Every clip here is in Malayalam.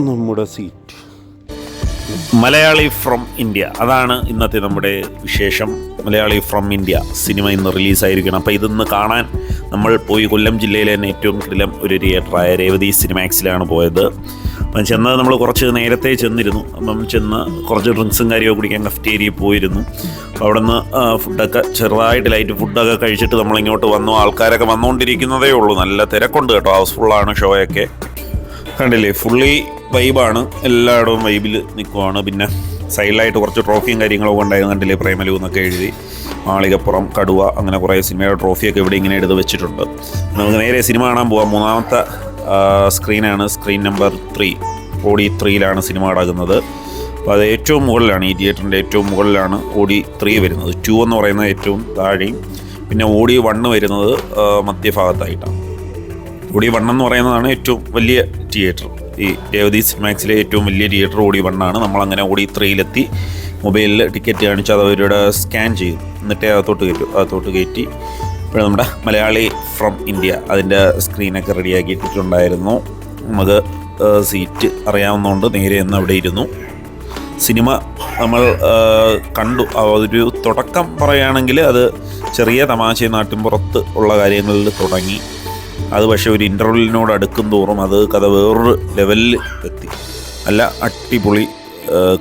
നമ്മുടെ സീറ്റ്. മലയാളി ഫ്രം ഇന്ത്യ, അതാണ് ഇന്നത്തെ നമ്മുടെ വിശേഷം. മലയാളി ഫ്രം ഇന്ത്യ സിനിമ ഇന്ന് റിലീസായിരിക്കണം. അപ്പോൾ ഇതൊന്ന് കാണാൻ നമ്മൾ പോയി കൊല്ലം ജില്ലയിലെ തന്നെ ഏറ്റവും കിടിലം ഒരു തിയേറ്ററായ രേവതി സിനിമാക്സിലാണ് പോയത്. അപ്പം ചെന്നത് നമ്മൾ കുറച്ച് നേരത്തെ ചെന്നിരുന്നു. അപ്പം ചെന്ന് കുറച്ച് ഡ്രിങ്ക്സും കാര്യമൊക്കെ കുടിക്കാൻ കഫ്റ്റേരിയയിൽ പോയിരുന്നു. അപ്പോൾ അവിടെ നിന്ന് ഫുഡൊക്കെ ചെറുതായിട്ട് ലൈറ്റ് ഫുഡൊക്കെ കഴിച്ചിട്ട് നമ്മളിങ്ങോട്ട് വന്നു. ആൾക്കാരൊക്കെ വന്നുകൊണ്ടിരിക്കുന്നതേ ഉള്ളൂ. നല്ല തിരക്കുണ്ട് കേട്ടോ, ഹൗസ്ഫുള്ളാണ് ഷോയൊക്കെ. കണ്ടില്ലേ, ഫുള്ളി വൈബാണ്, എല്ലായിടവും വൈബിൽ നിൽക്കുവാണ്. പിന്നെ സൈഡിലായിട്ട് കുറച്ച് ട്രോഫിയും കാര്യങ്ങളൊക്കെ ഉണ്ടായിരുന്നു. കണ്ടില്ലേ, പ്രേമലു എന്നൊക്കെ എഴുതി, മാളികപ്പുറം, കടുവ, അങ്ങനെ കുറേ സിനിമയുടെ ട്രോഫിയൊക്കെ ഇവിടെ ഇങ്ങനെ എടുത്ത് വെച്ചിട്ടുണ്ട്. നമുക്ക് നേരെ സിനിമ കാണാൻ പോകാം. മൂന്നാമത്തെ സ്ക്രീനാണ്, സ്ക്രീൻ നമ്പർ 3, ഓഡി 3യിലാണ് സിനിമ നടക്കുന്നത്. അപ്പോൾ അത് ഏറ്റവും മുകളിലാണ്, ഈ തിയേറ്ററിൻ്റെ ഏറ്റവും മുകളിലാണ് ഓഡി 3 വരുന്നത്. 2 എന്ന് പറയുന്നത് ഏറ്റവും താഴെയും, പിന്നെ ഓഡി 1 വരുന്നത് മധ്യഭാഗത്തായിട്ടാണ്. ഓഡി 1 എന്ന് പറയുന്നതാണ് ഏറ്റവും വലിയ തിയേറ്റർ. ഈ രേവതി സിനിമാക്സിലെ ഏറ്റവും വലിയ തിയേറ്റർ ഓഡി 1 ആണ്. നമ്മളങ്ങനെ ഓഡി 3യിലെത്തി. മൊബൈലിൽ ടിക്കറ്റ് കാണിച്ച് അത് അവരുടെ സ്കാൻ ചെയ്തു, എന്നിട്ടേ അകത്തോട്ട് കയറ്റി. ഇപ്പോൾ നമ്മുടെ മലയാളി ഫ്രം ഇന്ത്യ അതിൻ്റെ സ്ക്രീനൊക്കെ റെഡിയാക്കിയിട്ടുണ്ടായിരുന്നു. നമുക്ക് സീറ്റ് അറിയാവുന്നതുകൊണ്ട് നേരെ എന്ന് അവിടെ ഇരുന്നു. സിനിമ നമ്മൾ കണ്ടു. ഒരു തുടക്കം പറയുകയാണെങ്കിൽ അത് ചെറിയ തമാശ നാട്ടിൻപുറത്ത് ഉള്ള കാര്യങ്ങളിൽ തുടങ്ങി. അത് പക്ഷേ ഒരു ഇൻ്റർവെല്ലിനോട് അടുക്കും തോറും അത് കഥ വേറൊരു ലെവലിൽ എത്തി. നല്ല അടിപൊളി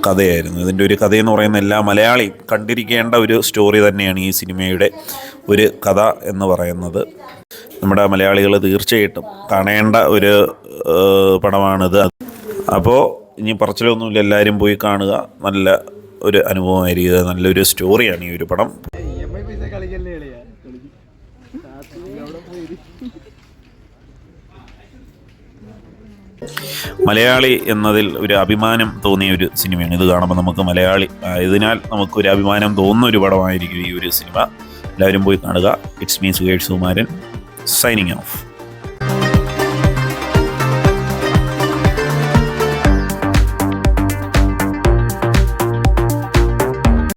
കഥയായിരുന്നു. ഇതിൻ്റെ ഒരു കഥയെന്ന് പറയുന്ന എല്ലാ മലയാളിയും കണ്ടിരിക്കേണ്ട ഒരു സ്റ്റോറി തന്നെയാണ് ഈ സിനിമയുടെ ഒരു കഥ എന്ന് പറയുന്നത്. നമ്മുടെ മലയാളികൾ തീർച്ചയായിട്ടും കാണേണ്ട ഒരു പടമാണിത്. അപ്പോൾ ഇനി പറച്ചിലൊന്നുമില്ല, എല്ലാവരും പോയി കാണുക. നല്ല ഒരു അനുഭവമായിരിക്കും, നല്ലൊരു സ്റ്റോറിയാണ് ഈ ഒരു പടം. മലയാളി എന്നതിൽ ഒരു അഭിമാനം തോന്നിയ ഒരു സിനിമയാണ് ഇത്. കാണുമ്പോൾ നമുക്ക് മലയാളി ആയതിനാൽ നമുക്കൊരു അഭിമാനം തോന്നുന്ന ഒരു പടമായിരിക്കും ഈ ഒരു സിനിമ. എല്ലാവരും പോയി കാണുക. It's me Sukesh Sukumaran, signing off.